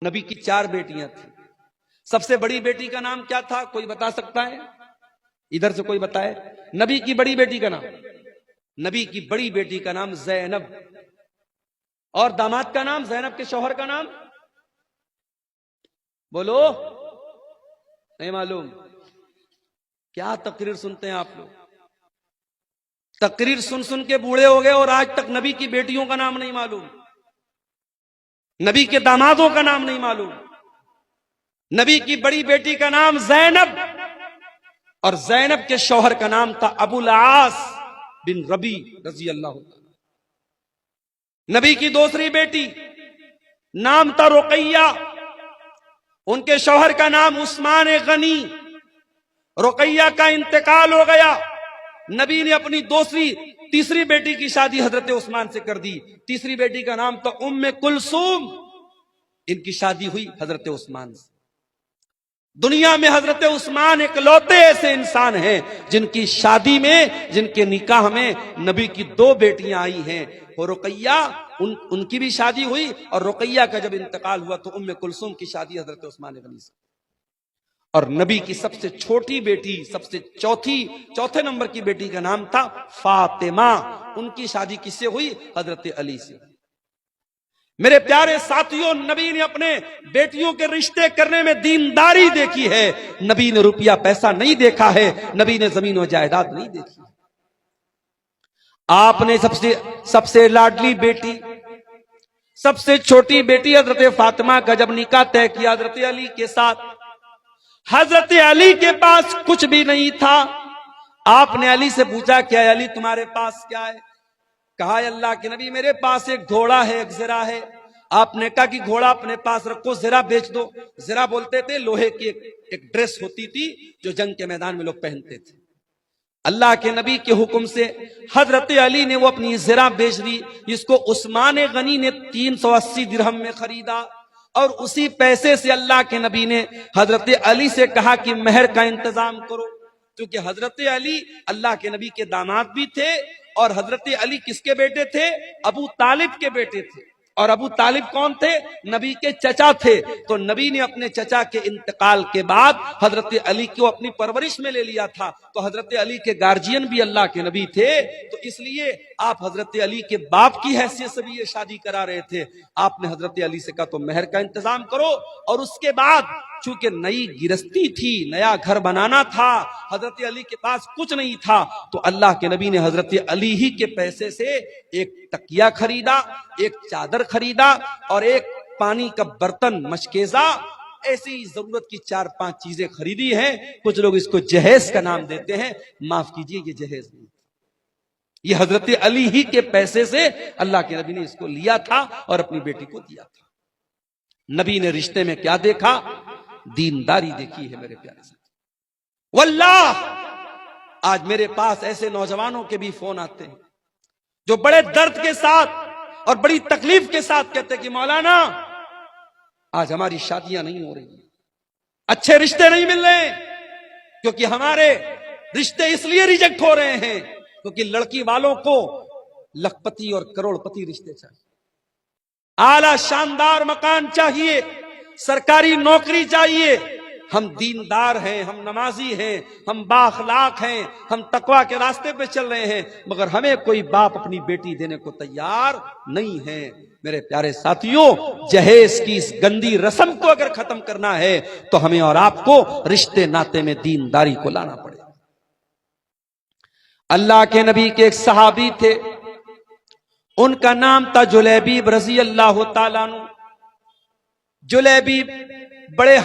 نبی کی 4 بیٹیاں تھیں. سب سے بڑی بیٹی کا نام کیا تھا؟ کوئی بتا سکتا ہے؟ ادھر سے کوئی بتائے. نبی کی بڑی بیٹی کا نام، نبی کی بڑی بیٹی کا نام زینب. اور داماد کا نام، زینب کے شوہر کا نام بولو. نہیں معلوم؟ کیا تقریر سنتے ہیں آپ لوگ؟ تقریر سن سن کے بوڑھے ہو گئے اور آج تک نبی کی بیٹیوں کا نام نہیں معلوم، نبی کے دامادوں کا نام نہیں معلوم. نبی کی بڑی بیٹی کا نام زینب، اور زینب کے شوہر کا نام تھا ابو العاص بن ربی رضی اللہ عنہ. نبی کی دوسری بیٹی نام تھا رقیہ، ان کے شوہر کا نام عثمان غنی. رقیہ کا انتقال ہو گیا، نبی نے اپنی تیسری بیٹی کی شادی حضرت عثمان سے کر دی. تیسری بیٹی کا نام تھا ام کلثوم، ان کی شادی ہوئی حضرت عثمان سے. دنیا میں حضرت عثمان اکلوتے ایسے انسان ہیں جن کی شادی میں، جن کے نکاح میں نبی کی 2 بیٹیاں آئی ہیں. اور رقیہ ان کی بھی شادی ہوئی، اور رقیہ کا جب انتقال ہوا تو ام کلثوم کی شادی حضرت عثمان غنی سے. اور نبی کی سب سے چھوٹی بیٹی، سب سے چوتھے نمبر کی بیٹی کا نام تھا فاطمہ، ان کی شادی کس سے ہوئی؟ حضرت علی سے. میرے پیارے ساتھیوں، نبی نے اپنے بیٹیوں کے رشتے کرنے میں دینداری دیکھی ہے. نبی نے روپیہ پیسہ نہیں دیکھا ہے، نبی نے زمین و جائیداد نہیں دیکھی. آپ نے سب سے لاڈلی بیٹی، سب سے چھوٹی بیٹی حضرت فاطمہ کا جب نکاح طے کیا حضرت علی کے ساتھ، حضرت علی کے پاس کچھ بھی نہیں تھا. آپ نے علی سے پوچھا کہ اے علی تمہارے پاس کیا ہے؟ کہا اے اللہ کے نبی میرے پاس ایک گھوڑا ہے، ایک زرہ ہے. آپ نے کہا کہ گھوڑا اپنے پاس رکھو، زرہ بیچ دو. زرہ بولتے تھے لوہے کی ایک ڈریس ہوتی تھی جو جنگ کے میدان میں لوگ پہنتے تھے. اللہ کے نبی کے حکم سے حضرت علی نے وہ اپنی زرہ بیچ دی، جس کو عثمان غنی نے 380 درہم میں خریدا. اور اسی پیسے سے اللہ کے نبی نے حضرت علی سے کہا کہ مہر کا انتظام کرو، کیونکہ حضرت علی اللہ کے نبی کے داماد بھی تھے، اور حضرت علی کس کے بیٹے تھے؟ ابو طالب کے بیٹے تھے. اور ابو طالب کون تھے؟ نبی کے چچا تھے. تو نبی نے اپنے چچا کے انتقال کے بعد حضرت علی کو اپنی پرورش میں لے لیا تھا. تو حضرت علی کے گارجین بھی اللہ کے نبی تھے، تو اس لیے آپ حضرت علی کے باپ کی حیثیت سے بھی یہ شادی کرا رہے تھے. آپ نے حضرت علی سے کہا تو مہر کا انتظام کرو. اور اس کے بعد چونکہ نئی گرستی تھی، نیا گھر بنانا تھا، حضرت علی کے پاس کچھ نہیں تھا، تو اللہ کے نبی نے حضرت علی ہی کے پیسے سے ایک تکیہ خریدا، ایک چادر خریدا، اور ایک پانی کا برتن مشکیزہ، ایسی ضرورت کی 4-5 چیزیں خریدی ہیں. کچھ لوگ اس کو جہیز کا نام دیتے ہیں، معاف کیجئے یہ جہیز نہیں، یہ حضرت علی ہی کے پیسے سے اللہ کے نبی نے اس کو لیا تھا اور اپنی بیٹی کو دیا تھا. نبی نے رشتے میں کیا دیکھا؟ دینداری دیکھی ہے میرے پیارے ساتھ. واللہ آج میرے پاس ایسے نوجوانوں کے بھی فون آتے ہیں جو بڑے درد کے ساتھ اور بڑی تکلیف کے ساتھ کہتے ہیں کہ مولانا آج ہماری شادیاں نہیں ہو رہی، اچھے رشتے نہیں مل رہے، کیونکہ ہمارے رشتے اس لیے ریجیکٹ ہو رہے ہیں کیونکہ لڑکی والوں کو لکھپتی اور کروڑ پتی رشتے چاہیے، اعلیٰ شاندار مکان چاہیے، سرکاری نوکری چاہیے. ہم دیندار ہیں، ہم نمازی ہیں، ہم بااخلاق ہیں، ہم تقوی کے راستے پہ چل رہے ہیں، مگر ہمیں کوئی باپ اپنی بیٹی دینے کو تیار نہیں ہے. میرے پیارے ساتھیوں، جہیز کی اس گندی رسم کو اگر ختم کرنا ہے تو ہمیں اور آپ کو رشتے ناتے میں دینداری کو لانا پڑے. اللہ کے نبی کے ایک صحابی تھے، ان کا نام تھا جلیبیب رضی اللہ تعالیٰ عنہ. جلیبیب بڑے